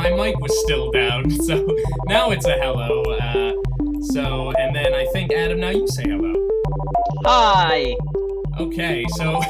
my mic was still down, so now it's a hello. And then I think, Adam, now you say hello. Hi! Okay, so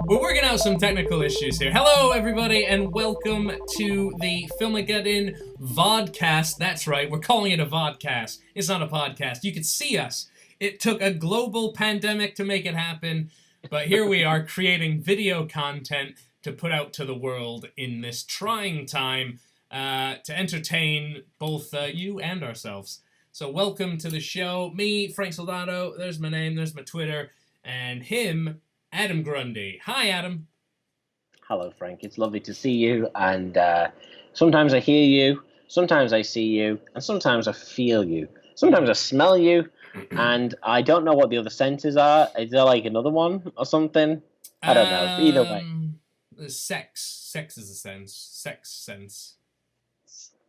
we're working out some technical issues here. Hello, everybody, and welcome to the Filmageddon Vodcast. That's right, we're calling it a vodcast. It's not a podcast. You can see us. It took a global pandemic to make it happen, but here we are creating video content to put out to the world in this trying time to entertain both you and ourselves. So welcome to the show. Me, Frank Soldato, there's my name, there's my Twitter, and him, Adam Grundy. Hi, Adam. Hello, Frank. It's lovely to see you, and sometimes I hear you, sometimes I see you, and sometimes I feel you. Sometimes I smell you, and I don't know what the other senses are. Is there like another one or something? I don't know. Either way. The sex is a sense. Sex sense.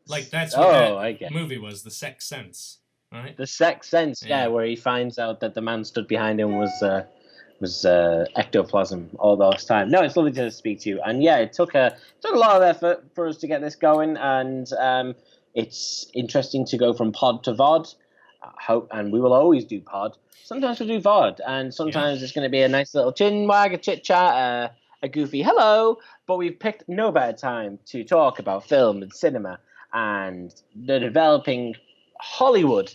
Like that's what that movie was, The Sixth Sense, right? The Sixth Sense, yeah, where he finds out that the man stood behind him was ectoplasm all those times. No, it's lovely to speak to you, and yeah, it took a lot of effort for us to get this going, and it's interesting to go from pod to VOD. And we will always do pod. Sometimes we'll do VOD, and sometimes it's going to be a nice little chin wag, a chit chat, a goofy hello. But we've picked no better time to talk about film and cinema and the developing Hollywood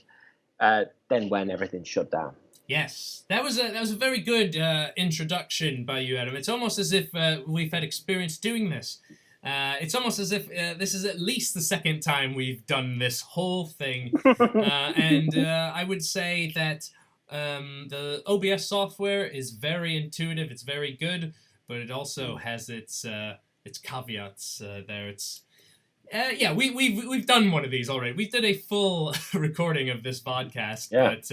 than when everything shut down. Yes, that was a very good introduction by you, Adam. It's almost as if we've had experience doing this. It's almost as if this is at least the second time we've done this whole thing. And I would say that the OBS software is very intuitive. It's very good, but it also has its caveats there. It's we've done one of these already. We did a full recording of this podcast, but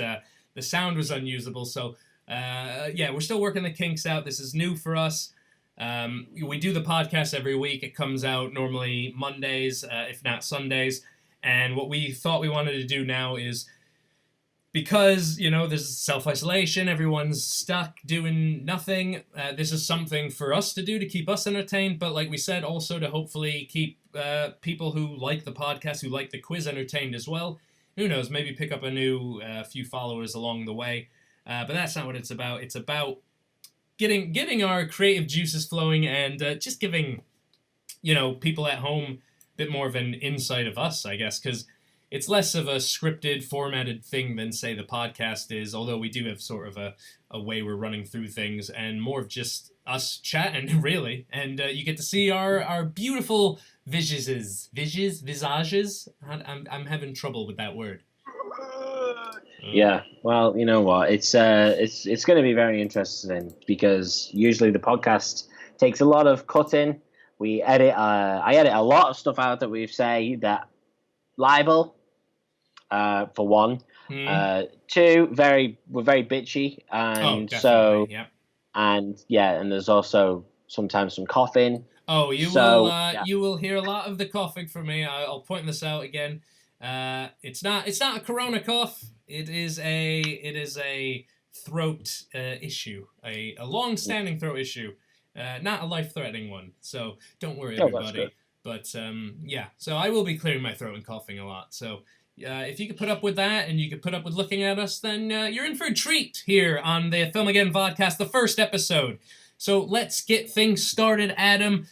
the sound was unusable. So we're still working the kinks out. This is new for us. We do the podcast every week. It comes out normally Mondays, if not Sundays. And what we thought we wanted to do now is, because, there's self-isolation, everyone's stuck doing nothing, this is something for us to do to keep us entertained, but like we said, also to hopefully keep people who like the podcast, who like the quiz, entertained as well. Who knows, maybe pick up a new few followers along the way. But that's not what it's about. It's about getting our creative juices flowing and just giving, people at home a bit more of an insight of us, I guess, because it's less of a scripted, formatted thing than, say, the podcast is, although we do have sort of a way we're running through things, and more of just us chatting, really. And you get to see our beautiful visages. I'm having trouble with that word. Yeah, well, you know what? It's going to be very interesting because usually the podcast takes a lot of cutting. We edit. I edit a lot of stuff out that we say that libel. For one, two, we're very bitchy, and and there's also sometimes some coughing. Oh, you will hear a lot of the coughing from me. I'll point this out again. It's not a corona cough. It is a throat issue, a long-standing throat issue, not a life-threatening one. So don't worry, everybody. But so I will be clearing my throat and coughing a lot. So if you could put up with that, and you could put up with looking at us, then you're in for a treat here on the Filmageddon Vodcast, the first episode. So let's get things started, Adam.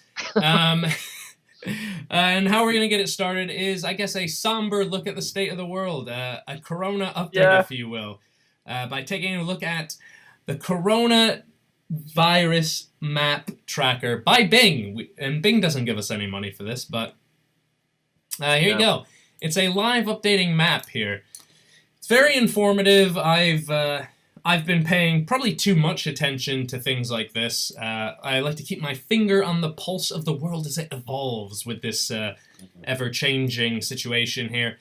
And how we're going to get it started is, I guess, a somber look at the state of the world, a corona update, if you will, by taking a look at the coronavirus map tracker by Bing. And Bing doesn't give us any money for this, but here you go. It's a live updating map here. It's very informative. I've been paying probably too much attention to things like this. I like to keep my finger on the pulse of the world as it evolves with this ever-changing situation here.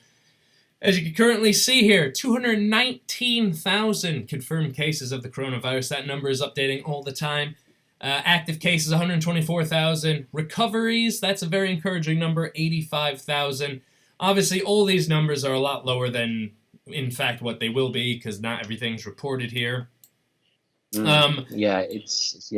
As you can currently see here, 219,000 confirmed cases of the coronavirus. That number is updating all the time. Active cases, 124,000. Recoveries, that's a very encouraging number, 85,000. Obviously, all these numbers are a lot lower than, in fact, what they will be, because not everything's reported here. It's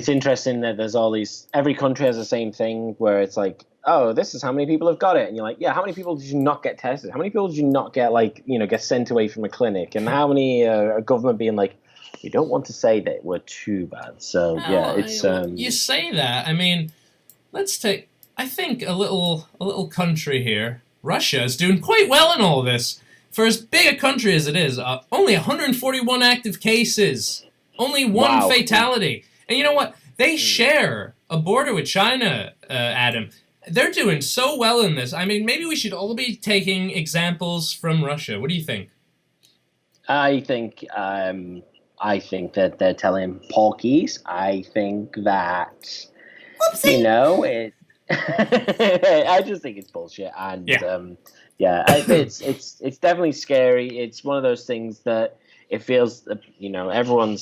interesting that there's all these. Every country has the same thing where it's like, oh, this is how many people have got it, and you're like, yeah, how many people did you not get tested? How many people did you not get get sent away from a clinic? And how many a government being like, we don't want to say that we're too bad. So it's you say that. I mean, let's take. I think a little country here, Russia, is doing quite well in all this. For as big a country as it is, only 141 active cases, only one fatality. And you know what? They share a border with China, Adam. They're doing so well in this. I mean, maybe we should all be taking examples from Russia. What do you think? I think that they're telling porkies. I think that it. I just think it's bullshit, and it's definitely scary. It's one of those things that it feels everyone.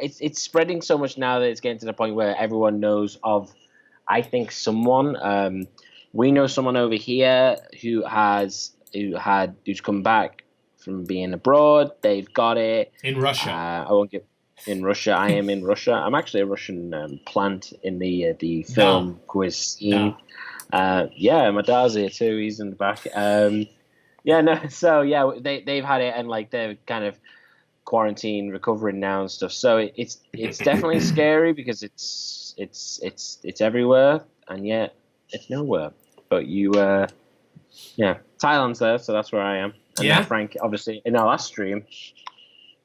It's spreading so much now that it's getting to the point where everyone knows of. I think someone. We know someone over here who's come back from being abroad. They've got it in Russia. I won't get. In Russia, I am in Russia. I'm actually a Russian plant in the film quiz scene. My dad's here too. He's in the back. So they've had it, and like they're kind of quarantine, recovering now and stuff. So it's definitely scary because it's everywhere, and yet it's nowhere. But Thailand's there, so that's where I am. And now, Frank, obviously, in our last stream.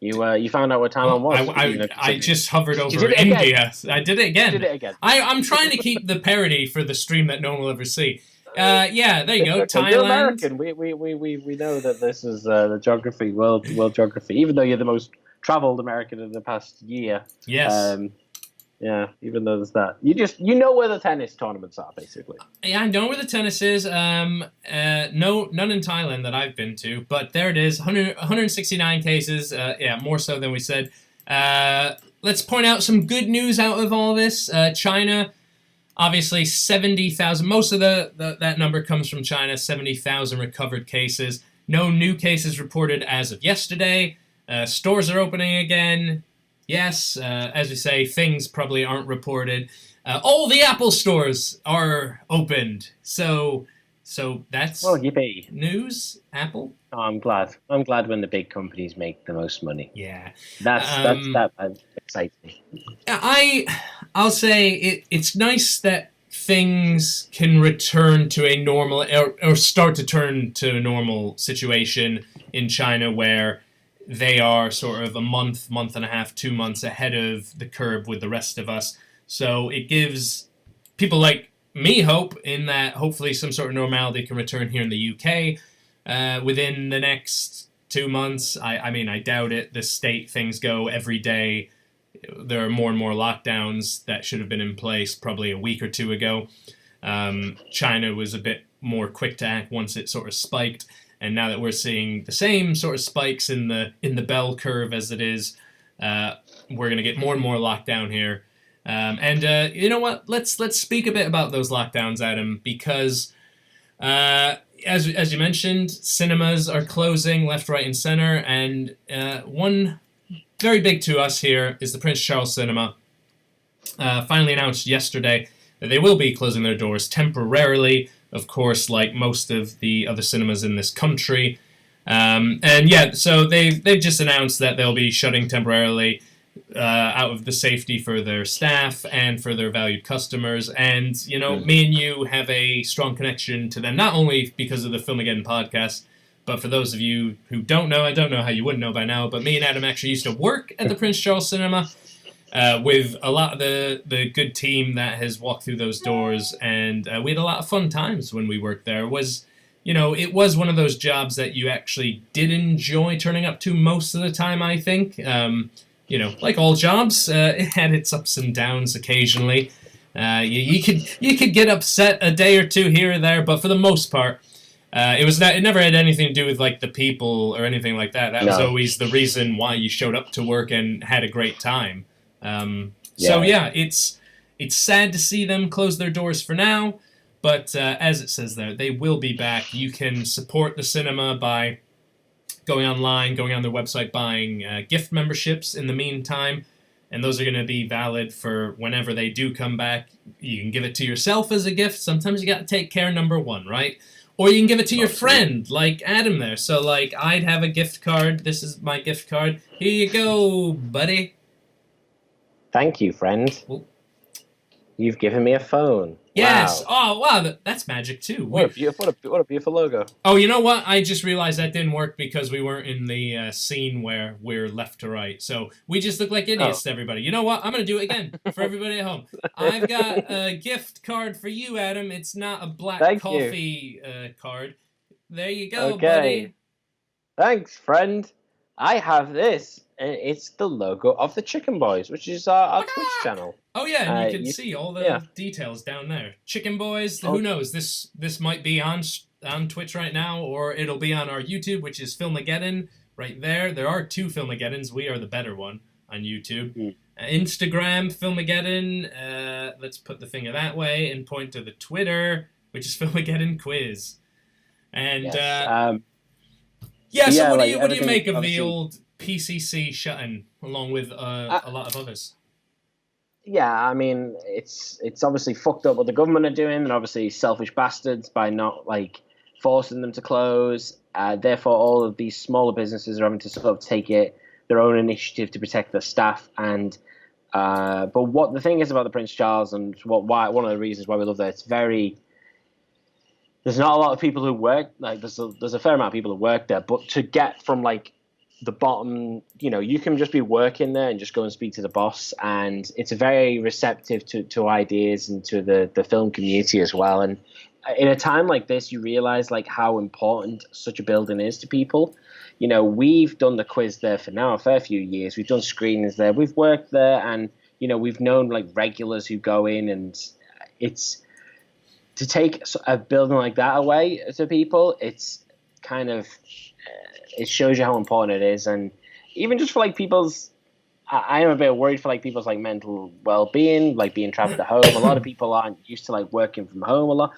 You found out where Thailand was. I just hovered over India. I did it again. I'm trying to keep the parody for the stream that no one will ever see. There you go. Thailand. You're American. We know that this is the geography, world geography. Even though you're the most traveled American in the past year. Yes. Even though there's that. You know where the tennis tournaments are, basically. Yeah, I know where the tennis is. None in Thailand that I've been to, but there it is. 169 cases. More so than we said. Let's point out some good news out of all this. China, obviously 70,000. Most of that number comes from China. 70,000 recovered cases. No new cases reported as of yesterday. Stores are opening again. Yes, as we say, things probably aren't reported. All the Apple stores are opened. So that's yippee. News, Apple. Oh, I'm glad. I'm glad when the big companies make the most money. Yeah. That's exciting. I'll say it's nice that things can return to a normal or start to turn to a normal situation in China where they are sort of a month and a half, 2 months ahead of the curve with the rest of us. So it gives people like me hope in that hopefully some sort of normality can return here in the UK within the next 2 months. I mean, I doubt it. The state things go every day. There are more and more lockdowns that should have been in place probably a week or two ago. China was a bit more quick to act once it sort of spiked. And now that we're seeing the same sort of spikes in the bell curve as it is, we're going to get more and more lockdown here. You know what? Let's speak a bit about those lockdowns, Adam, because as you mentioned, cinemas are closing left, right, and center. And one very big to us here is the Prince Charles Cinema. Finally announced yesterday that they will be closing their doors temporarily. Of course, like most of the other cinemas in this country. So they've just announced that they'll be shutting temporarily out of the safety for their staff and for their valued customers. And, me and you have a strong connection to them, not only because of the Filmageddon podcast, but for those of you who don't know, I don't know how you wouldn't know by now, but me and Adam actually used to work at the Prince Charles Cinema. With a lot of the good team that has walked through those doors, and we had a lot of fun times when we worked there. It was one of those jobs that you actually did enjoy turning up to most of the time, I think. Like all jobs, it had its ups and downs occasionally. You could get upset a day or two here or there, but for the most part, it never had anything to do with like the people or anything like that. That was always the reason why you showed up to work and had a great time. It's sad to see them close their doors for now, but as it says there, they will be back. You can support the cinema by going online, going on their website, buying gift memberships in the meantime. And those are going to be valid for whenever they do come back. You can give it to yourself as a gift. Sometimes you got to take care, number one, right? Or you can give it to your friend, like Adam there. So, like, I'd have a gift card. This is my gift card. Here you go, buddy. Thank you, friend. Well, you've given me a phone. Yes. Wow. Oh, wow. That's magic, too. What a beautiful logo. Oh, you know what? I just realized that didn't work because we weren't in the scene where we're left to right. So we just look like idiots to everybody. You know what? I'm going to do it again for everybody at home. I've got a gift card for you, Adam. It's not a black coffee card. There you go, buddy. Thanks, friend. I have this. It's the logo of the Chicken Boys, which is our Twitch channel. Oh yeah, and you can see all the details down there. Chicken Boys. Who knows? This might be on Twitch right now, or it'll be on our YouTube, which is Filmageddon right there. There are 2 Filmageddons. We are the better one on YouTube. Instagram Filmageddon. Let's put the finger that way and point to the Twitter, which is Filmageddon Quiz. And so what do you make of the old PCC shutting, along with a lot of others? Yeah, I mean, it's obviously fucked up what the government are doing, and obviously selfish bastards by not like forcing them to close. Therefore, all of these smaller businesses are having to sort of take their own initiative to protect their staff. And but what the thing is about the Prince Charles, and one of the reasons why we love that, there's not a lot of people who work. Like there's a fair amount of people who work there, but to get from like the bottom, you can just be working there and just go and speak to the boss, and it's very receptive to ideas and to the film community as well. And in a time like this, you realize like how important such a building is to people. We've done the quiz there for now a fair few years. We've done screenings there. We've worked there, and we've known like regulars who go in, and it's to take a building like that away to people. It's kind of it shows you how important it is, and even just for like people's. I am a bit worried for like people's like mental well-being, like being trapped at home. A lot of people aren't used to like working from home a lot.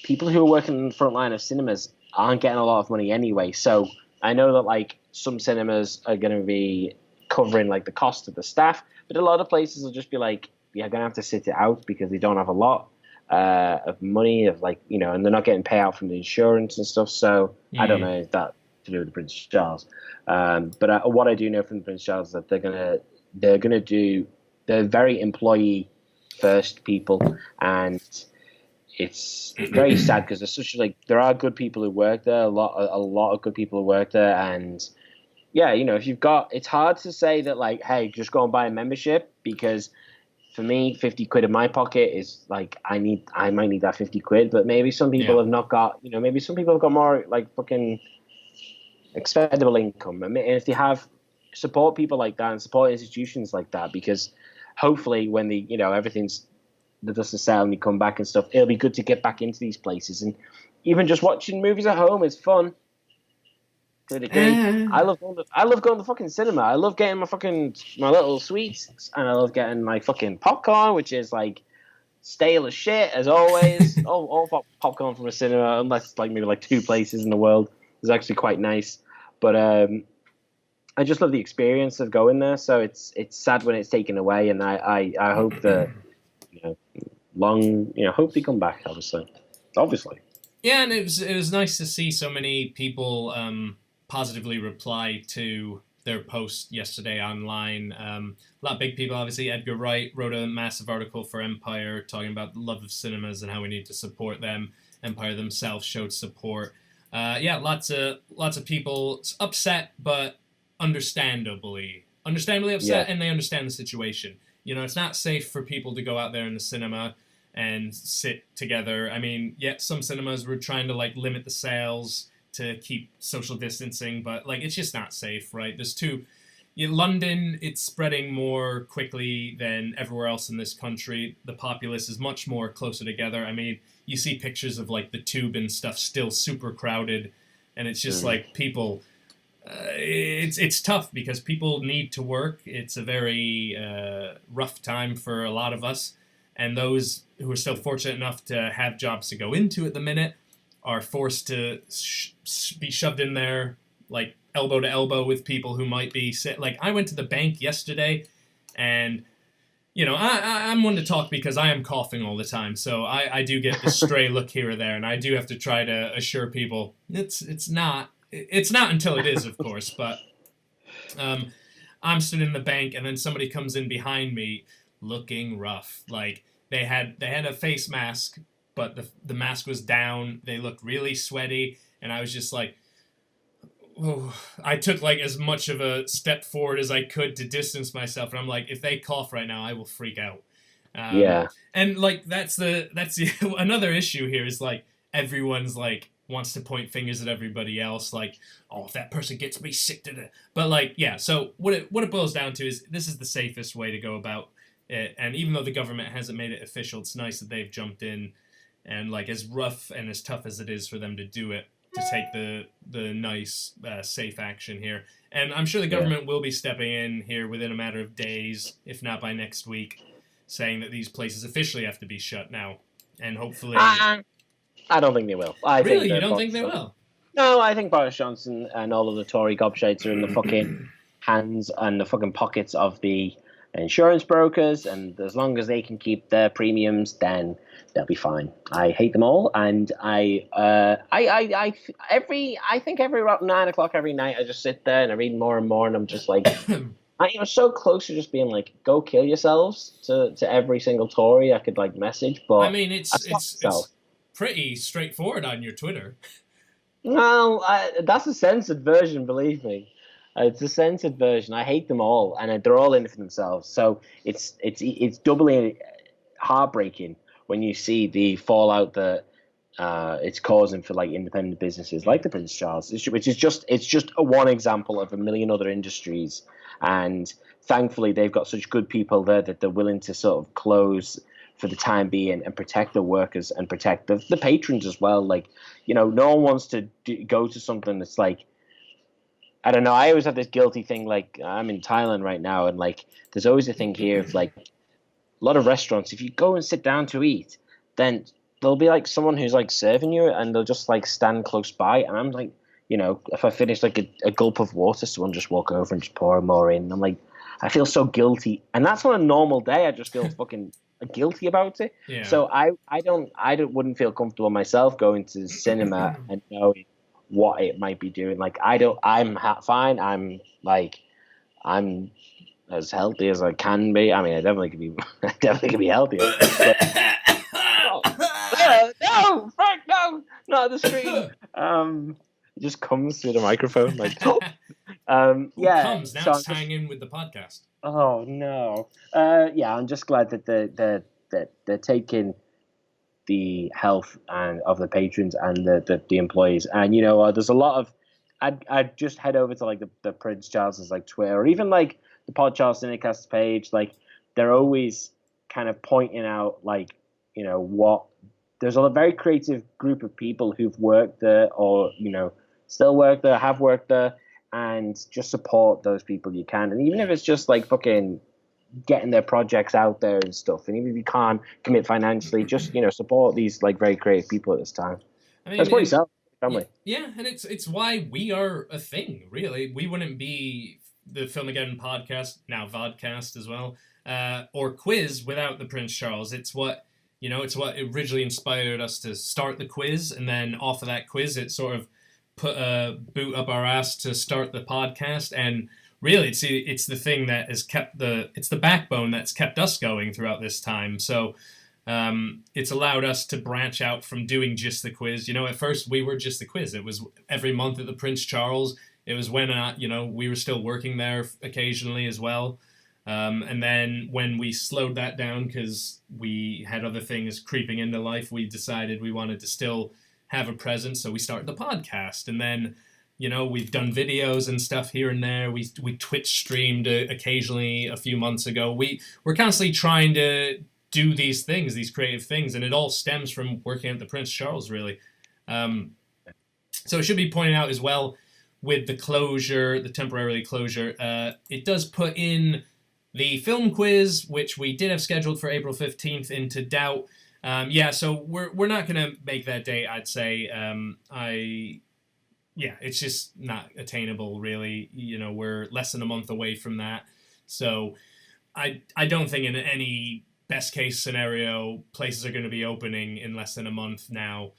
People who are working in the front line of cinemas aren't getting a lot of money anyway. So I know that like some cinemas are going to be covering like the cost of the staff, but a lot of places will just be like, yeah, going to have to sit it out because they don't have a lot of money and they're not getting payout from the insurance and stuff. So I don't know if that to do with the Prince Charles. But what I do know from the Prince Charles is that they're very employee first people, and it's very sad because there's there are good people who work there, a lot of good people who work there, and if you've got, it's hard to say that like, hey, just go and buy a membership, because for me, 50 quid in my pocket is like, I might need that 50 quid, but maybe some people have not got, maybe some people have got more like fucking expendable income. I mean, and if they have, support people like that and support institutions like that, because hopefully when everything's, the dust is settled and you come back and stuff, it'll be good to get back into these places. And even just watching movies at home is fun to a degree. I love going to fucking cinema. I love getting my little sweets, and I love getting my fucking popcorn, which is like stale as shit as always. all popcorn from a cinema, unless like maybe like 2 places in the world, is actually quite nice. But I just love the experience of going there. So it's sad when it's taken away, and I hope that hope they come back. Obviously. Yeah, and it was nice to see so many people positively reply to their post yesterday online. A lot of big people, obviously. Edgar Wright wrote a massive article for Empire talking about the love of cinemas and how we need to support them. Empire themselves showed support. Lots of people upset, but understandably upset, and they understand the situation. It's not safe for people to go out there in the cinema and sit together. I mean, some cinemas were trying to like limit the sales to keep social distancing, but like it's just not safe, right? London, it's spreading more quickly than everywhere else in this country. The populace is much more closer together. I mean, you see pictures of like the Tube and stuff still super crowded, and it's just like people. It's tough because people need to work. It's a very rough time for a lot of us, and those who are still fortunate enough to have jobs to go into at the minute are forced to be shoved in there like elbow to elbow with people who might be sick. Like, I went to the bank yesterday, and I'm one to talk because I am coughing all the time, so I do get the stray look here or there, and I do have to try to assure people it's not until it is, of course. But I'm sitting in the bank, and then somebody comes in behind me, looking rough. Like, they had a face mask, but the mask was down. They looked really sweaty, and I was just like, oh. I took like as much of a step forward as I could to distance myself, and I'm like, if they cough right now, I will freak out. Yeah. And like that's the another issue here is like everyone's like wants to point fingers at everybody else, like, oh, if that person gets me sick to the... But like, yeah, so what it boils down to is this is the safest way to go about it, and even though the government hasn't made it official, it's nice that they've jumped in, and like as rough and as tough as it is for them to do it, to take the nice, safe action here. And I'm sure the government will be stepping in here within a matter of days, if not by next week, saying that these places officially have to be shut now. And hopefully... I don't think they will. Really? You don't think they will? No, I think Boris Johnson and all of the Tory gobshites are in the fucking hands and the fucking pockets of the insurance brokers, and as long as they can keep their premiums, then they'll be fine. I hate them all, and I think every about 9 o'clock every night I just sit there and I read more and more, and I'm just like, I'm so close to just being like, go kill yourselves to every single Tory I could like message. But I mean, it's pretty straightforward on your Twitter. No, that's a censored version, believe me. It's a censored version. I hate them all, and they're all in it for themselves. So it's doubly heartbreaking when you see the fallout that it's causing for like independent businesses like the Prince Charles, which is just a one example of a million other industries. And thankfully, they've got such good people there that they're willing to sort of close for the time being and protect the workers and protect the patrons as well. Like, no one wants to go to something that's like, I don't know. I always have this guilty thing. Like, I'm in Thailand right now, and like, there's always a thing here of like a lot of restaurants. If you go and sit down to eat, then there'll be like someone who's like serving you, and they'll just like stand close by. And I'm like, if I finish like a gulp of water, someone just walk over and just pour more in. And I'm like, I feel so guilty, and that's on a normal day. I just feel fucking guilty about it. Yeah. So I wouldn't feel comfortable myself going to the cinema and knowing what it might be doing. Like, I'm fine. I'm as healthy as I can be. I mean, I definitely could be healthier. But, no, Frank, no, not the screen. It just comes through the microphone, like, yeah. Comes now. So it's tying in with the podcast. Oh no. Yeah, I'm just glad that they're taking the health and of the patrons and the employees. And there's a lot of I'd just head over to like the Prince Charles's like Twitter, or even like the Podcast Cinecast page. Like, they're always kind of pointing out like, what there's a very creative group of people who've worked there, or still work there, have worked there, and just support those people you can. And even if it's just like fucking getting their projects out there and stuff, and even if you can't commit financially, just support these like very creative people at this time. I mean, that's what you sell, family. Yeah, and it's why we are a thing. Really, we wouldn't be the Filmageddon podcast, now Vodcast as well, or Quiz without the Prince Charles. It's what originally inspired us to start the quiz, and then off of that quiz, it sort of put a boot up our ass to start the podcast. And really, it's the thing that has kept it's the backbone that's kept us going throughout this time. So it's allowed us to branch out from doing just the quiz. At first we were just the quiz. It was every month at the Prince Charles. It was when we were still working there occasionally as well. And then when we slowed that down because we had other things creeping into life, we decided we wanted to still have a presence, so we started the podcast. And then we've done videos and stuff here and there. We Twitch streamed occasionally a few months ago. We're constantly trying to do these things, these creative things, and it all stems from working at the Prince Charles, really. So it should be pointed out as well, with the temporary closure, it does put in the film quiz, which we did have scheduled for April 15th, into doubt. So we're not going to make that date, I'd say. yeah, it's just not attainable, really. You know, we're less than a month away from that. So I don't think in any best case scenario places are going to be opening in less than a month now,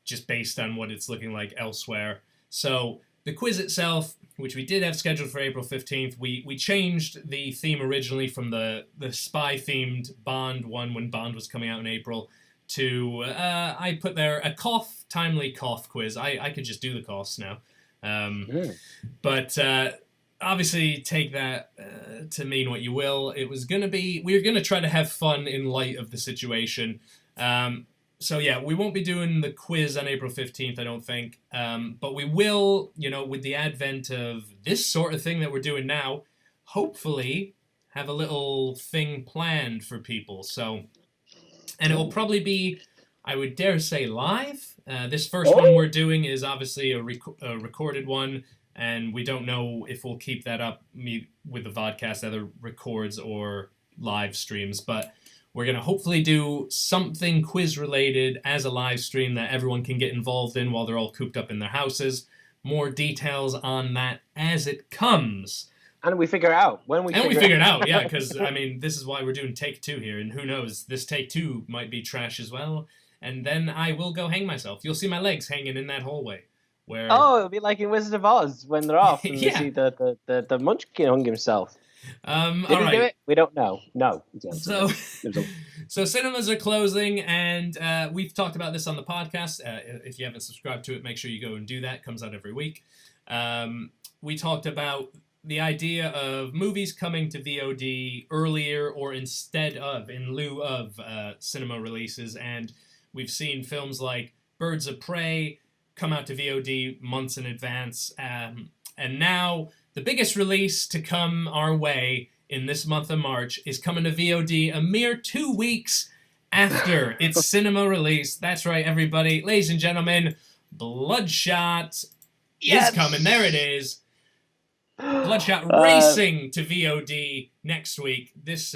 just based on what it's looking like elsewhere. So the quiz itself, which we did have scheduled for April 15th, we changed the theme originally from the spy themed Bond one when Bond was coming out in April to I put there a timely cough quiz. I could just do the coughs now. But obviously take that to mean what you will. It was going to be, we were going to try to have fun in light of the situation. So yeah, we won't be doing the quiz on April 15th, I don't think. But we will, you know, with the advent of this sort of thing that we're doing now, hopefully have a little thing planned for people. So, and it will probably be, I would dare say, live. This first one we're doing is obviously a recorded one, and we don't know if we'll keep that up with the vodcast, either records or live streams, but we're going to hopefully do something quiz-related as a live stream that everyone can get involved in while they're all cooped up in their houses. More details on that as it comes. And we figure it out. We figure it out, yeah, because, I mean, this is why we're doing take 2 here, and who knows, this take 2 might be trash as well, and then I will go hang myself. You'll see my legs hanging in that hallway. Where... Oh, it'll be like in Wizard of Oz when they're off and yeah. you see the munchkin hung himself. Did he do it? We don't know. No. So cinemas are closing, and we've talked about this on the podcast. If you haven't subscribed to it, make sure you go and do that. It comes out every week. We talked about the idea of movies coming to VOD earlier or in lieu of cinema releases, and we've seen films like Birds of Prey come out to VOD months in advance, and now the biggest release to come our way in this month of March is coming to VOD a mere 2 weeks after its cinema release. That's right, everybody. Ladies and gentlemen, Bloodshot is coming. There it is. Bloodshot racing to VOD next week. This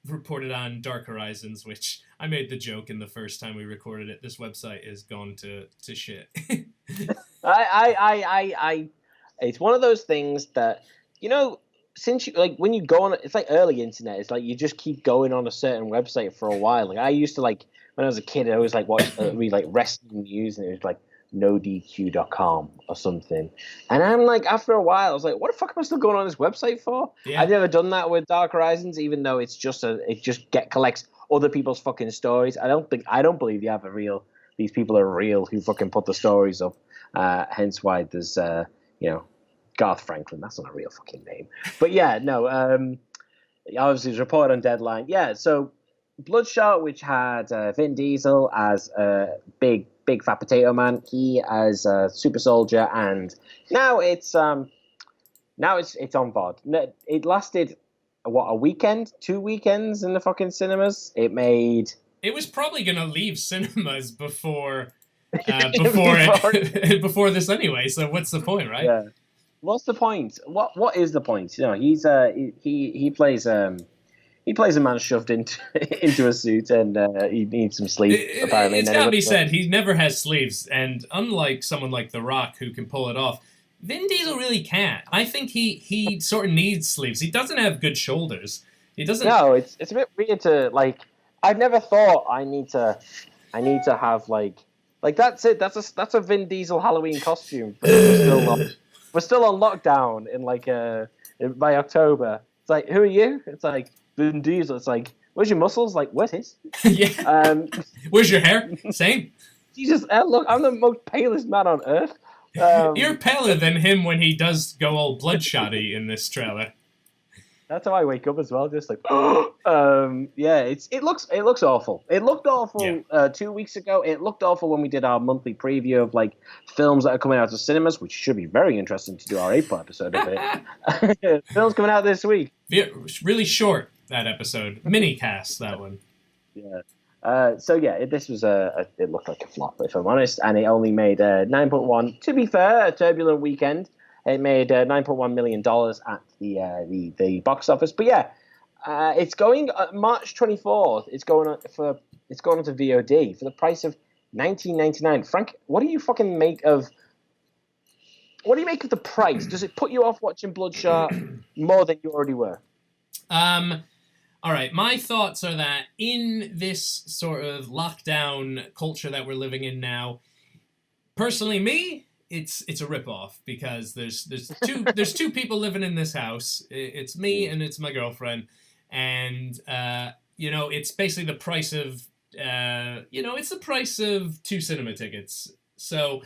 reported on Dark Horizons, which I made the joke in the first time we recorded it. This website is gone to shit. It's one of those things that, you know, since you, like, when you go on, it's like early internet. It's like you just keep going on a certain website for a while. Like I used to, like, when I was a kid, I always like read like wrestling news, and it was like nodq.com or something. And I'm like, after a while, I was like, what the fuck am I still going on this website for? Yeah. I've never done that with Dark Horizons, even though it just collects other people's fucking stories. I don't believe these people are real who fucking put the stories up. Hence why there's Garth Franklin. That's not a real fucking name. But yeah, no. Obviously, it's reported on Deadline. Yeah, so Bloodshot, which had Vin Diesel as a big fat potato man, he as a super soldier, and now it's on VOD. It lasted a weekend, 2 weekends in the fucking cinemas. It was probably gonna leave cinemas before before this anyway. So what's the point, right? Yeah. What's the point? What is the point? You know, he plays a man shoved into a suit, and he needs some sleep. Apparently, it's gotta be said, he never has sleeves, and unlike someone like The Rock who can pull it off, Vin Diesel really can't. I think he sort of needs sleeves. He doesn't have good shoulders. He doesn't. No, it's a bit weird to like. I've never thought I need to have like that's it. That's a Vin Diesel Halloween costume. We're still on lockdown in by October. It's like, who are you? It's like Vin Diesel. It's like, where's your muscles? Like, where's his? Yeah. Where's your hair? Same. Jesus, look, I'm the most palest man on earth. You're paler than him when he does go all bloodshotty in this trailer. That's how I wake up as well, just like, yeah. It looks awful. It looked awful 2 weeks ago. It looked awful when we did our monthly preview of like films that are coming out to cinemas, which should be very interesting to do our April episode of it. Films coming out this week. Yeah, really short, that episode. Mini cast, that one. Yeah. So yeah, this was it looked like a flop, if I'm honest, and it only made 9.1. To be fair, a turbulent weekend. It made $9.1 million at the box office. But yeah, it's going March 24th. It's going on to VOD for the price of $19.99. Frank, what do you fucking make of what do you make of the price? Does it put you off watching Bloodshot more than you already were? All right, my thoughts are that in this sort of lockdown culture that we're living in now, personally, me, it's a ripoff because there's two people living in this house. It's me and it's my girlfriend, and it's basically the price of it's the price of 2 cinema tickets. So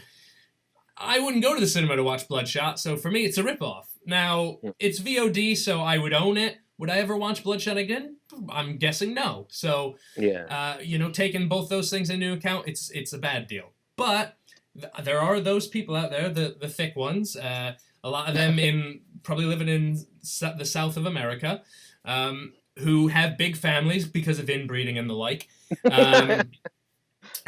I wouldn't go to the cinema to watch Bloodshot. So for me, it's a ripoff. Now it's VOD, so I would own it. Would I ever watch Bloodshot again? I'm guessing no. So, taking both those things into account, it's a bad deal. But there are those people out there, the thick ones, a lot of them probably living in the South of America, who have big families because of inbreeding and the like,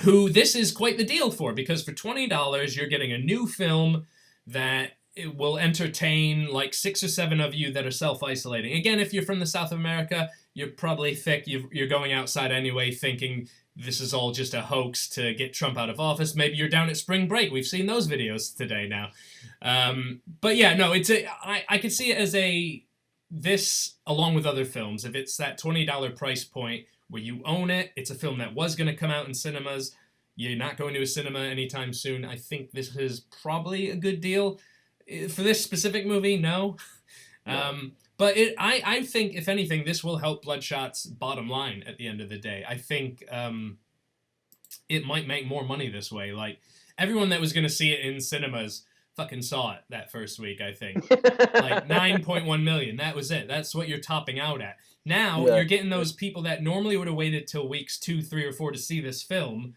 who this is quite the deal for, because for $20, you're getting a new film that it will entertain like 6 or 7 of you that are self-isolating. Again, if you're from the South of America, you're probably thick. You're going outside anyway thinking this is all just a hoax to get Trump out of office. Maybe you're down at spring break. We've seen those videos today now. But yeah, no, I could see it as this along with other films. If it's that $20 price point where you own it, it's a film that was going to come out in cinemas. You're not going to a cinema anytime soon. I think this is probably a good deal. For this specific movie, no. But I think, if anything, this will help Bloodshot's bottom line at the end of the day. I think it might make more money this way. Like, everyone that was going to see it in cinemas fucking saw it that first week, I think. Like, 9.1 million. That was it. That's what you're topping out at. Now, you're getting those people that normally would have waited till weeks 2, 3, or 4 to see this film,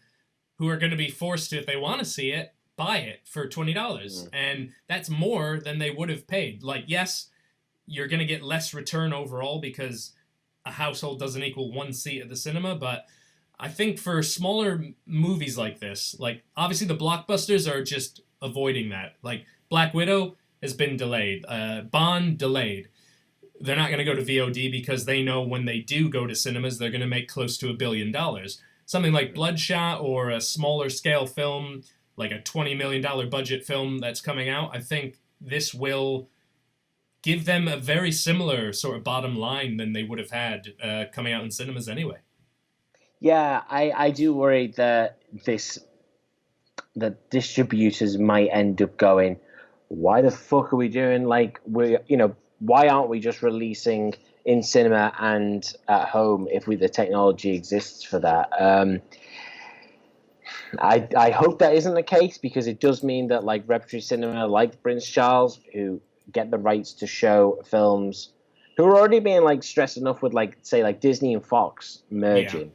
who are going to be forced to, if they want to see it, buy it for $20. And that's more than they would have paid. Like, yes, you're going to get less return overall because a household doesn't equal 1 seat at the cinema. But I think for smaller movies like this, like, obviously the blockbusters are just avoiding that. Like, Black Widow has been delayed. Bond, delayed. They're not going to go to VOD because they know when they do go to cinemas, they're going to make close to $1 billion. Something like Bloodshot or a smaller scale film, like a $20 million budget film that's coming out, I think this will give them a very similar sort of bottom line than they would have had coming out in cinemas anyway. Yeah, I do worry that the distributors might end up going, why the fuck are we doing, like, why aren't we just releasing in cinema and at home if the technology exists for that? I hope that isn't the case, because it does mean that, like, repertory cinema, like Prince Charles, who get the rights to show films, who are already being, like, stressed enough with, like, say, like Disney and Fox merging,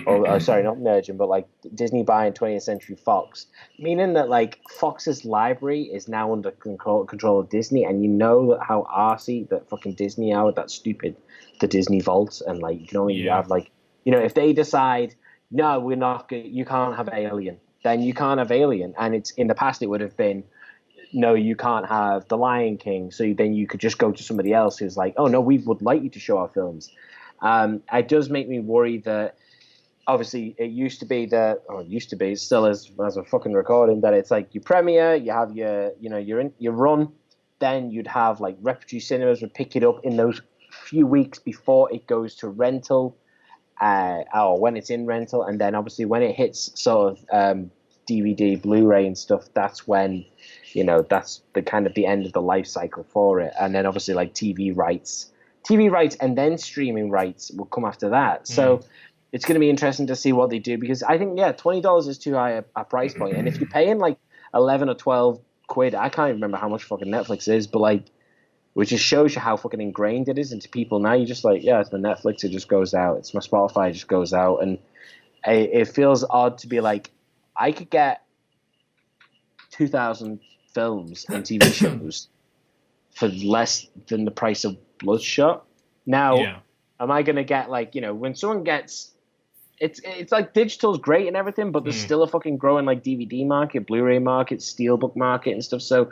or sorry, not merging, but like Disney buying 20th Century Fox, meaning that, like, Fox's library is now under control of Disney, and you know how arsey that fucking Disney are with that stupid the Disney Vault, and, like, you can only have, like, if they decide, no, we're not, you can't have Alien, then you can't have Alien. And it's, in the past it would have been, no, you can't have The Lion King, so then you could just go to somebody else who's like, oh no, we would like you to show our films. It does make me worry that, obviously, it used to be that, or it used to be, still as a fucking recording, that it's like you premiere, you have your run, then you'd have, like, repertory cinemas would pick it up in those few weeks before it goes to rental, or when it's in rental, and then obviously when it hits sort of DVD, Blu-ray and stuff, that's when, that's the kind of the end of the life cycle for it. And then obviously, like, TV rights and then streaming rights will come after that. So it's going to be interesting to see what they do, because I think, $20 is too high a price point. And if you're paying like 11 or 12 quid, I can't even remember how much fucking Netflix is, but, like, which just shows you how fucking ingrained it is into people now. You're just like, it's the Netflix, it just goes out. It's my Spotify, it just goes out. And it feels odd to be like, I could get 2,000 films and TV shows for less than the price of Bloodshot. Now, am I going to get, like, when someone gets, it's like digital's great and everything, but there's still a fucking growing, like, DVD market, Blu-ray market, Steelbook market and stuff. So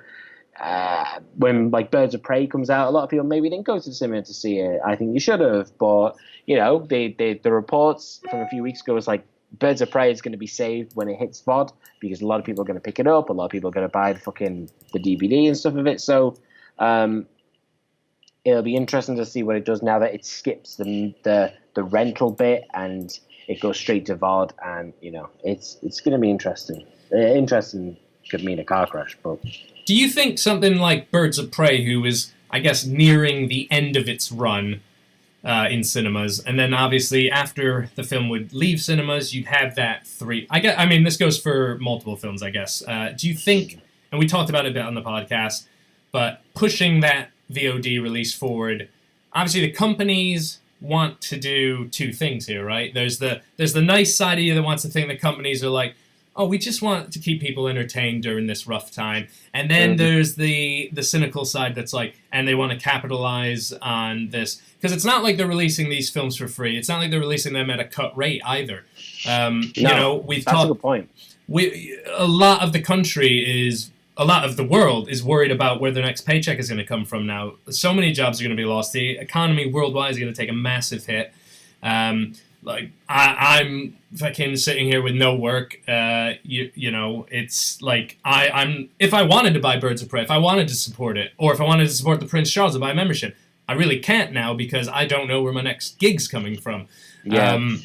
when, like, Birds of Prey comes out, a lot of people maybe didn't go to the cinema to see it. I think you should have, but the reports from a few weeks ago was like Birds of Prey is going to be saved when it hits VOD, because a lot of people are going to pick it up. A lot of people are going to buy the DVD and stuff of it. So it'll be interesting to see what it does now that it skips the rental bit and it goes straight to VOD. And it's going to be interesting. Interesting could mean a car crash, but. Do you think something like Birds of Prey, who is, I guess, nearing the end of its run in cinemas, and then obviously after the film would leave cinemas, you'd have that I mean, this goes for multiple films, I guess. Do you think, and we talked about it a bit on the podcast, but pushing that VOD release forward, obviously the companies want to do two things here, right? There's the nice side of you that wants to think the companies are like, oh, we just want to keep people entertained during this rough time. And then there's the cynical side that's like, and they want to capitalize on this. Because it's not like they're releasing these films for free. It's not like they're releasing them at a cut rate either. We've that's a good point. A lot of the world is worried about where their next paycheck is going to come from now. So many jobs are going to be lost. The economy worldwide is going to take a massive hit. I'm fucking sitting here with no work. It's like I'm. If I wanted to buy Birds of Prey, if I wanted to support it, or if I wanted to support the Prince Charles and buy a membership, I really can't now because I don't know where my next gig's coming from. Yeah. I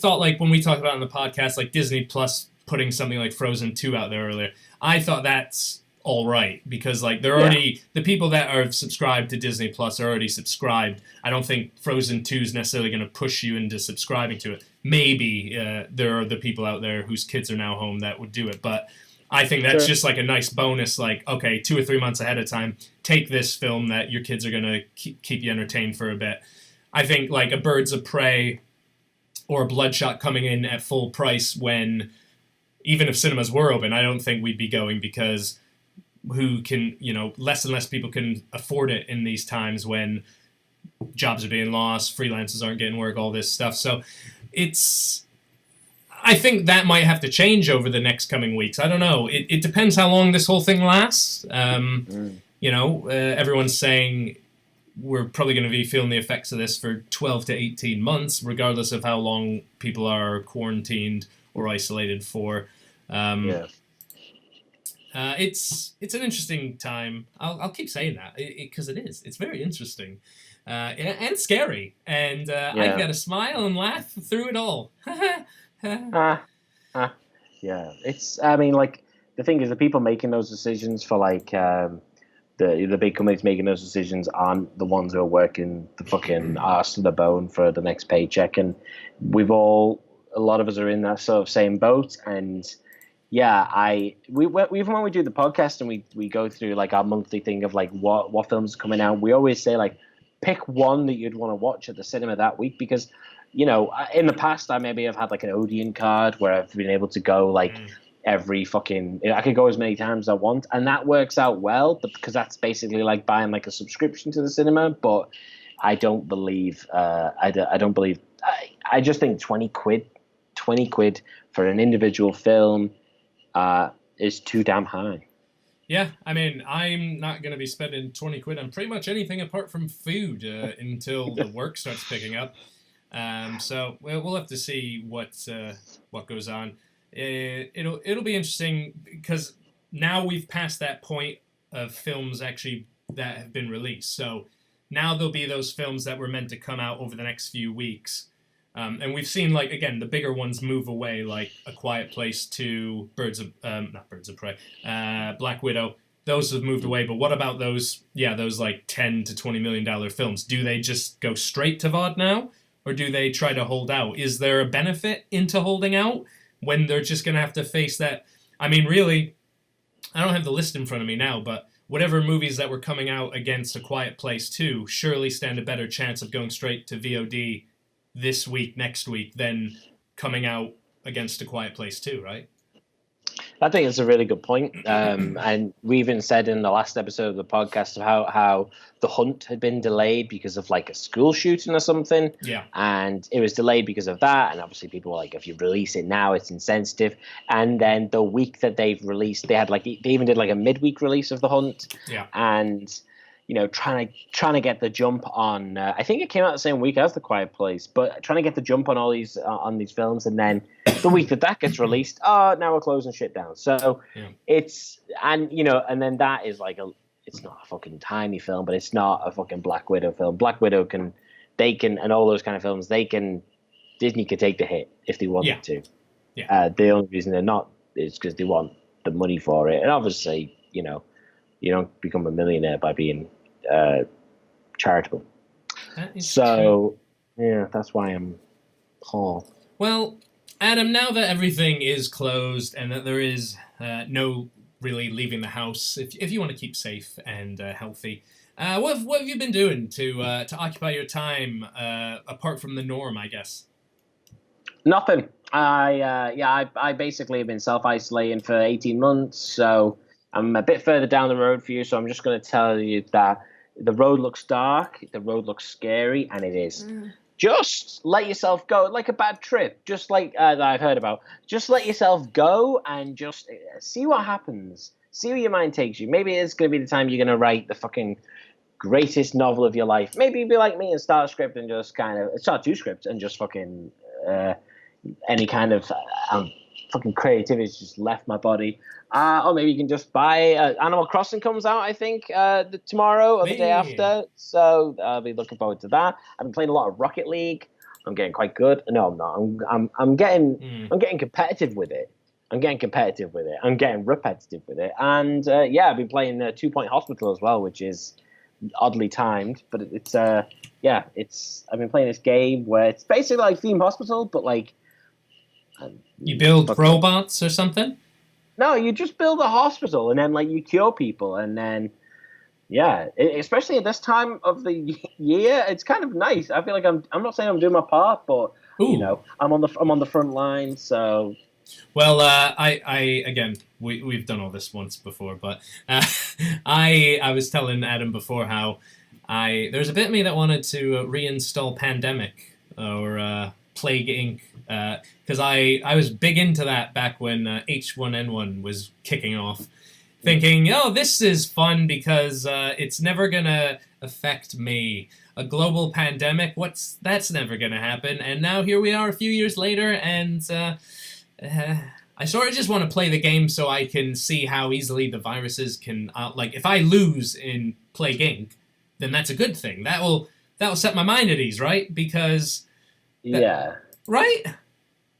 thought, like, when we talked about it on the podcast, like Disney Plus putting something like Frozen 2 out there earlier, I thought that's all right, because like they're already, the people that are subscribed to Disney Plus are already subscribed. I don't think Frozen 2 is necessarily going to push you into subscribing to it. Maybe there are the people out there whose kids are now home that would do it, but I think that's just like a nice bonus, like, okay, 2 or 3 months ahead of time, take this film that your kids are going to keep you entertained for a bit. I think like a Birds of Prey or a Bloodshot coming in at full price when, even if cinemas were open, I don't think we'd be going, because less and less people can afford it in these times when jobs are being lost, freelancers aren't getting work, all this stuff. So I think that might have to change over the next coming weeks. I don't know. It depends how long this whole thing lasts. Everyone's saying we're probably going to be feeling the effects of this for 12 to 18 months, regardless of how long people are quarantined or isolated for. It's an interesting time. I'll keep saying that because it is. It's very interesting and scary. And I've got to smile and laugh through it all. Yeah. It's. I mean, like, the thing is, the people making those decisions for like the big companies making those decisions aren't the ones who are working the fucking arse to the bone for the next paycheck, and a lot of us are in that sort of same boat. And yeah, even when we do the podcast and we go through like our monthly thing of like what films are coming out, we always say like, pick one that you'd want to watch at the cinema that week, because in the past I maybe have had like an Odeon card where I've been able to go like every fucking, I could go as many times as I want, and that works out well, but because that's basically like buying like a subscription to the cinema. But I don't believe I just think 20 quid for an individual film is too damn high. Yeah, I mean, I'm not going to be spending 20 quid on pretty much anything apart from food until the work starts picking up. So we'll have to see what goes on. It'll be interesting, because now we've passed that point of films actually that have been released. So now there'll be those films that were meant to come out over the next few weeks. And we've seen, like, again, the bigger ones move away, like A Quiet Place 2, not Birds of Prey, Black Widow. Those have moved away. But what about those like $10 to $20 million films? Do they just go straight to VOD now? Or do they try to hold out? Is there a benefit into holding out when they're just going to have to face that? I mean, really, I don't have the list in front of me now, but whatever movies that were coming out against A Quiet Place 2 surely stand a better chance of going straight to VOD this week, next week, than coming out against A Quiet Place 2, right? I think it's a really good point. And we even said in the last episode of the podcast of how The Hunt had been delayed because of like a school shooting or something. Yeah. And it was delayed because of that. And obviously people were like, if you release it now, it's insensitive. And then the week that they've released, they even did like a midweek release of The Hunt. Yeah. And trying to get the jump on. I think it came out the same week as The Quiet Place, but trying to get the jump on all these on these films, and then the week that gets released, now we're closing shit down. So it's and then that is like it's not a fucking tiny film, but it's not a fucking Black Widow film. Black Widow and all those kind of films, Disney could take the hit if they wanted to. Yeah. The only reason they're not is because they want the money for it, and obviously, you don't become a millionaire by being charitable. So, true. That's why I'm poor. Well, Adam, now that everything is closed and that there is no really leaving the house, if you want to keep safe and healthy, what have you been doing to occupy your time apart from the norm, I guess? Nothing. I basically have been self-isolating for 18 months, so I'm a bit further down the road for you, so I'm just going to tell you that the road looks dark, the road looks scary, and it is. Just let yourself go, like a bad trip, just like that I've heard about. Just let yourself go and just see what happens. See where your mind takes you. Maybe it's going to be the time you're going to write the fucking greatest novel of your life. Maybe you'd be like me and start a script and just start two scripts and just fucking any kind of fucking creativity just left my body. Or maybe you can just buy Animal Crossing comes out, I think, tomorrow or the day after. So I'll be looking forward to that. I've been playing a lot of Rocket League. I'm getting quite good. No, I'm not. I'm getting competitive with it. I'm getting repetitive with it. And I've been playing 2 Point Hospital as well, which is oddly timed. But I've been playing this game where it's basically like Theme Hospital, but like you build robots or something. No, you just build a hospital and then like you cure people, and then especially at this time of the year, it's kind of nice. I feel like I'm not saying I'm doing my part, but I'm on the front line. So, well, I again, we've done all this once before, but I was telling Adam before how there's a bit of me that wanted to reinstall Pandemic or Plague Inc. Because I was big into that back when H1N1 was kicking off, thinking, this is fun because it's never gonna affect me. A global pandemic, that's never gonna happen. And now here we are a few years later, and I sort of just want to play the game so I can see how easily the viruses can if I lose in Plague Inc., then that's a good thing. That'll set my mind at ease, right? Because right?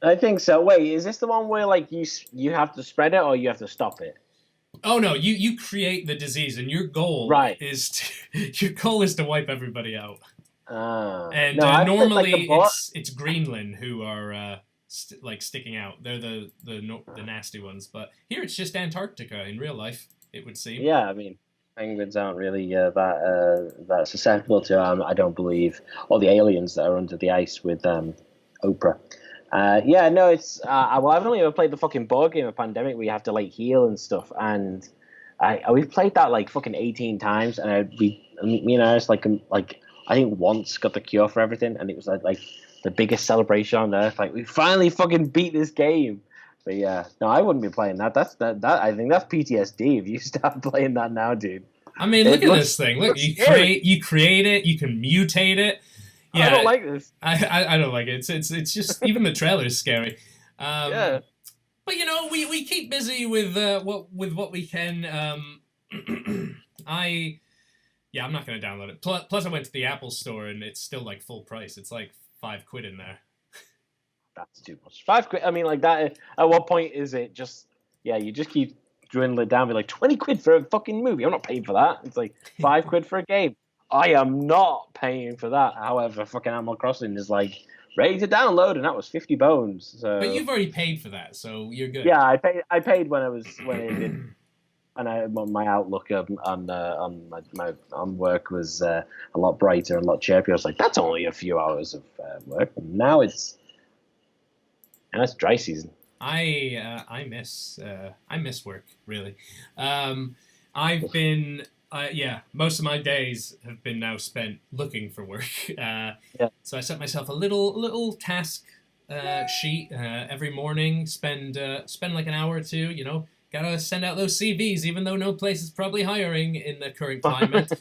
I think so. Wait, is this the one where like you have to spread it or you have to stop it? Oh no, you create the disease, and your goal is to wipe everybody out. And normally it's Greenland who are sticking out. They're the nasty ones, but here it's just Antarctica in real life, it would seem. Yeah, I mean, penguins aren't really that susceptible to I don't believe, all the aliens that are under the ice with Oprah. It's I've only ever played the fucking board game of Pandemic where you have to like heal and stuff, and we've played that like fucking 18 times, and me and I was like I think once got the cure for everything, and it was like the biggest celebration on earth. Like we finally fucking beat this game. But I wouldn't be playing that. I think that's PTSD if you start playing that now, dude. I mean, look at this thing. Look, you create it, you can mutate it. Yeah, I don't like this. I don't like it. It's just even the trailer is scary. But we keep busy with what we can. I'm not gonna download it. Plus, I went to the Apple store and it's still like full price. It's like £5 in there. That's too much. £5. I mean, like that. At what point is it just? Yeah, you just keep dwindling it down. Be like £20 for a fucking movie. I'm not paying for that. It's like £5 for a game. I am not paying for that. However, fucking Animal Crossing is like ready to download, and that was 50 bones. So. But you've already paid for that, so you're good. Yeah, I paid when it did, and my outlook on work was a lot brighter and a lot chirpier. I was like, that's only a few hours of work. And now it's dry season. I miss work really. I've been. Most of my days have been now spent looking for work. So I set myself a little task sheet every morning. Spend like an hour or two. Gotta send out those CVs, even though no place is probably hiring in the current climate.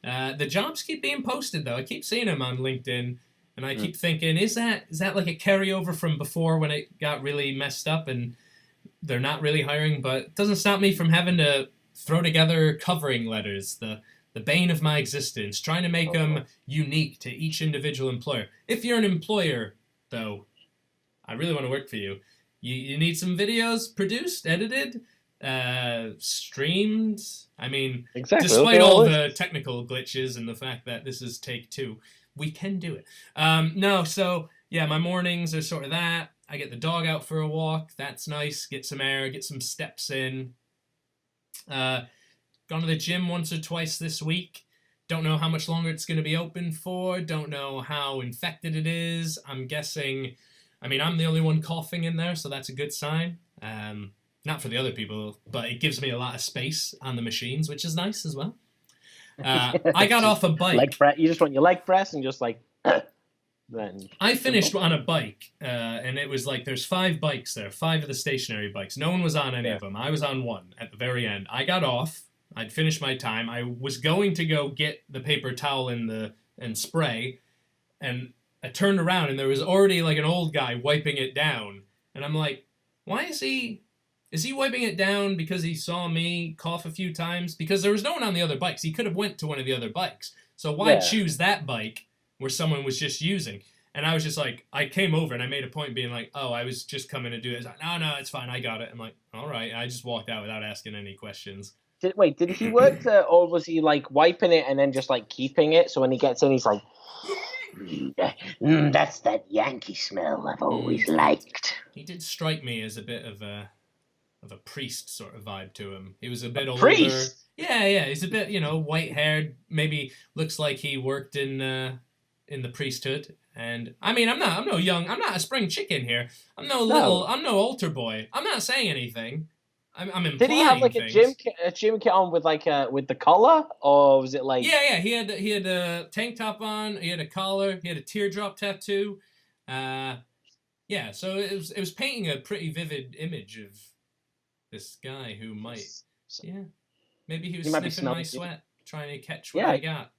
The jobs keep being posted, though. I keep seeing them on LinkedIn, and I keep thinking, is that like a carryover from before when it got really messed up and they're not really hiring? But it doesn't stop me from having to throw together covering letters, the bane of my existence, trying to make them unique to each individual employer. If you're an employer, though, I really want to work for you. You need some videos produced, edited, streamed. I mean, Exactly. despite all the technical glitches and the fact that this is take 2, we can do it. No, so yeah, my mornings are sort of that. I get the dog out for a walk. That's nice. Get some air, get some steps in. Gone to the gym once or twice this week. Don't know how much longer it's going to be open for. Don't know how infected it is. I'm guessing, I'm the only one coughing in there, so that's a good sign. Not for the other people, but it gives me a lot of space on the machines, which is nice as well. I got off a bike. You just want your leg press and just like... Then I finished on a bike, and it was like there's 5 bikes there, 5 of the stationary bikes. No one was on any of them. I was on one at the very end. I got off. I'd finished my time. I was going to go get the paper towel and spray, and I turned around and there was already like an old guy wiping it down. And I'm like, why is he wiping it down because he saw me cough a few times? Because there was no one on the other bikes. He could have went to one of the other bikes. So why choose that bike where someone was just using? And I was just like, I came over and I made a point being like, oh, I was just coming to do it. He's like, no, it's fine. I got it. I'm like, all right. I just walked out without asking any questions. Did he work there, or was he like wiping it and then just like keeping it? So when he gets in, he's like, that's that Yankee smell I've always liked. He did strike me as a bit of a priest sort of vibe to him. He was a bit older. Priest? Yeah. He's a bit, white haired. Maybe looks like he worked in the priesthood. And I'm not a spring chicken here. I'm no altar boy. I'm not saying anything. I'm implying. Did he have like a gym kit on with with the collar, or was it like? Yeah. He had a tank top on. He had a collar. He had a teardrop tattoo. So it was painting a pretty vivid image of this guy who might. Yeah, maybe he was sniffing my sweat, trying to catch what I got.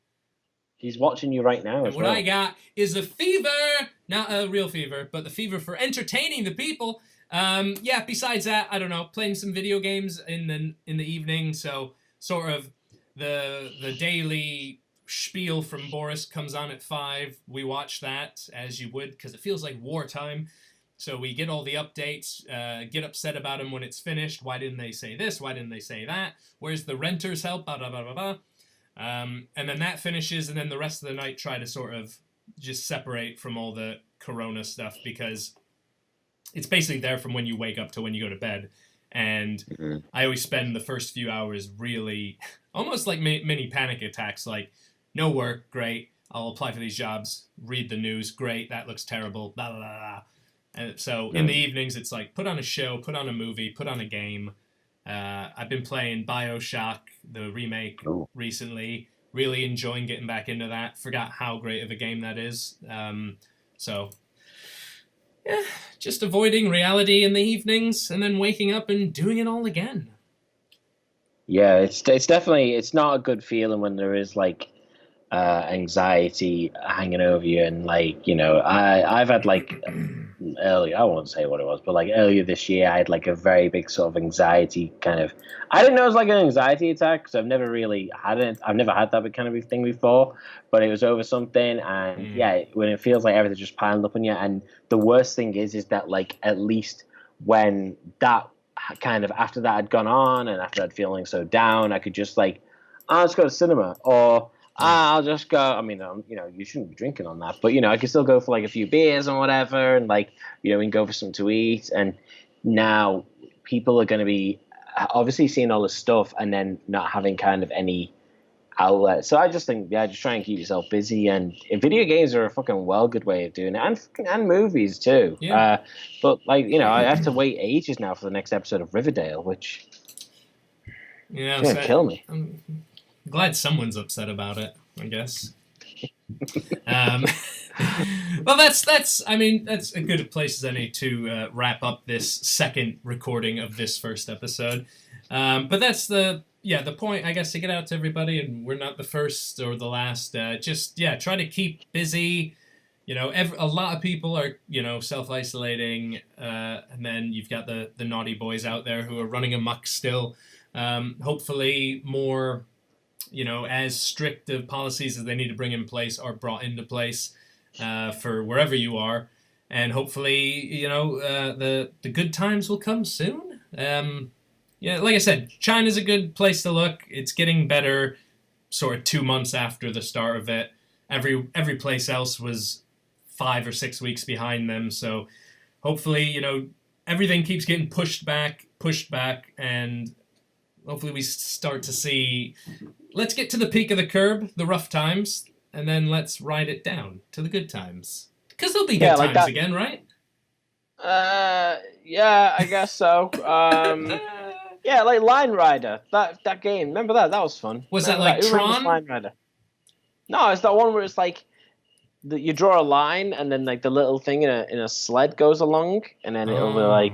He's watching you right now. And what I got is a fever, not a real fever, but the fever for entertaining the people. Besides that, I don't know, playing some video games in the evening, so sort of the daily spiel from Boris comes on at 5. We watch that, as you would, because it feels like wartime. So we get all the updates, get upset about them when it's finished. Why didn't they say this? Why didn't they say that? Where's the renters' help? Blah, blah, blah, blah, blah. And then that finishes, and then the rest of the night try to sort of just separate from all the corona stuff, because it's basically there from when you wake up to when you go to bed. And I always spend the first few hours really almost like mini panic attacks, like no work, great, I'll apply for these jobs, read the news, great, that looks terrible, blah, blah, blah, blah. And so in the evenings, it's like put on a show, put on a movie, put on a game. I've been playing BioShock, the remake, recently. Really enjoying getting back into that. Forgot how great of a game that is. Just avoiding reality in the evenings and then waking up and doing it all again. Yeah, it's definitely, it's not a good feeling when there is like anxiety hanging over you, and like, I've had like earlier, I won't say what it was, but like earlier this year I had like a very big sort of anxiety kind of, I didn't know it was like an anxiety attack because I've never really had it. I've never had that kind of thing before, but it was over something, and when it feels like everything's just piling up on you. And the worst thing is that like at least when that kind of, after that had gone on and after I'd feeling so down, I could just like, let's go to cinema, or I'll just go. I mean, you shouldn't be drinking on that, but I can still go for like a few beers and whatever, and like, we can go for something to eat. And now people are going to be obviously seeing all this stuff and then not having kind of any outlet. So I just think, just try and keep yourself busy. And video games are a fucking good way of doing it, and movies too. Yeah. But like, I have to wait ages now for the next episode of Riverdale, which is gonna kill me. I'm glad someone's upset about it, I guess. Well, that's a good place as any to wrap up this second recording of this first episode. But that's the yeah, the point, I guess, to get out to everybody, and we're not the first or the last, try to keep busy. You know, a lot of people are, self-isolating, and then you've got the naughty boys out there who are running amok still. Hopefully more, as strict of policies as they need to bring in place are brought into place for wherever you are. And hopefully, the good times will come soon. Like I said, China's a good place to look. It's getting better sort of 2 months after the start of it. Every place else was 5 or 6 weeks behind them. So hopefully, everything keeps getting pushed back, and hopefully we start to see, let's get to the peak of the curve, the rough times, and then let's ride it down to the good times. Because there'll be good times again, right? Yeah, I guess so. Yeah, like Line Rider, that game. Remember that? That was fun. Was that like Tron? Line Rider? No, it's that one where it's like you draw a line and then like the little thing in a sled goes along, and then it'll be like.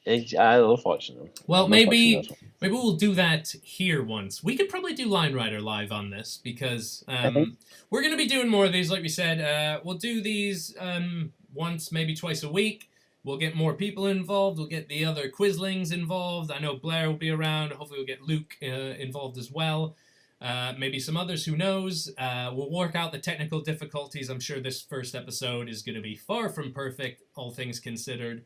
I love watching them. Well, maybe we'll do that here once. We could probably do Line Rider live on this because we're going to be doing more of these. Like we said, we'll do these once, maybe twice a week. We'll get more people involved. We'll get the other Quizlings involved. I know Blair will be around. Hopefully we'll get Luke involved as well. Maybe some others, who knows. We'll work out the technical difficulties. I'm sure this first episode is going to be far from perfect, all things considered.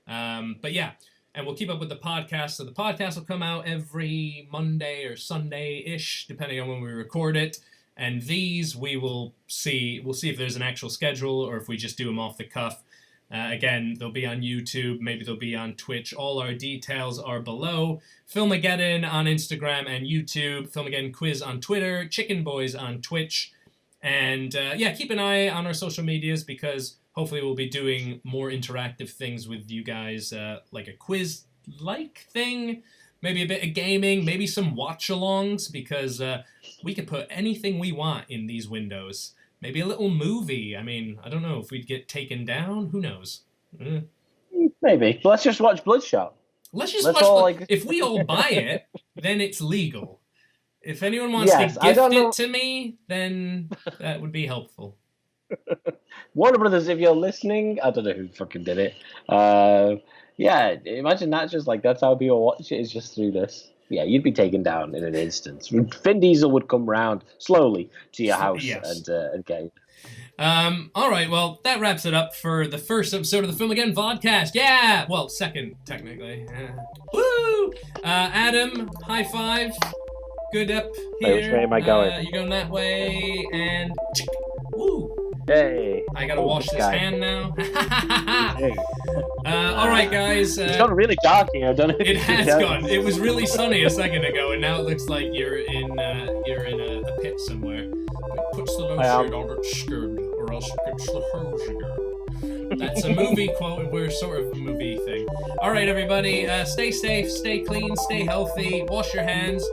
But yeah, and we'll keep up with the podcast. So the podcast will come out every Monday or Sunday-ish, depending on when we record it. And these we'll see if there's an actual schedule or if we just do them off the cuff. Again, they'll be on YouTube, maybe they'll be on Twitch. All our details are below. Filmageddon on Instagram and YouTube, Filmageddon Quiz on Twitter, Chicken Boys on Twitch. And keep an eye on our social medias because hopefully we'll be doing more interactive things with you guys, like a quiz-like thing, maybe a bit of gaming, maybe some watch-alongs, because we could put anything we want in these windows. Maybe a little movie. I mean, I don't know if we'd get taken down. Who knows? Maybe. Let's just watch Bloodshot. Let's watch. If we all buy it, then it's legal. If anyone wants to gift it to me, then that would be helpful. Warner Brothers, if you're listening, I don't know who fucking did it. Imagine that, just like that's how people watch it, is just through this. Yeah, you'd be taken down in an instant. Vin Diesel would come round slowly to your house and get you. All right, well, that wraps it up for the first episode of the Filmageddon Vodcast. Yeah! Well, second, technically. Woo! Adam, high five. Good up here. Which way am I going? You're going that way, and... Woo! Hey. I gotta wash this hand now. All right, guys. It's gotten really dark here, doesn't it? It has gone. It was really sunny a second ago, and now it looks like you're in a pit somewhere. But puts the no shade on it scared, or else it gets the hose. That's a movie quote. We're sort of a movie thing. All right, everybody. Stay safe, stay clean, stay healthy. Wash your hands.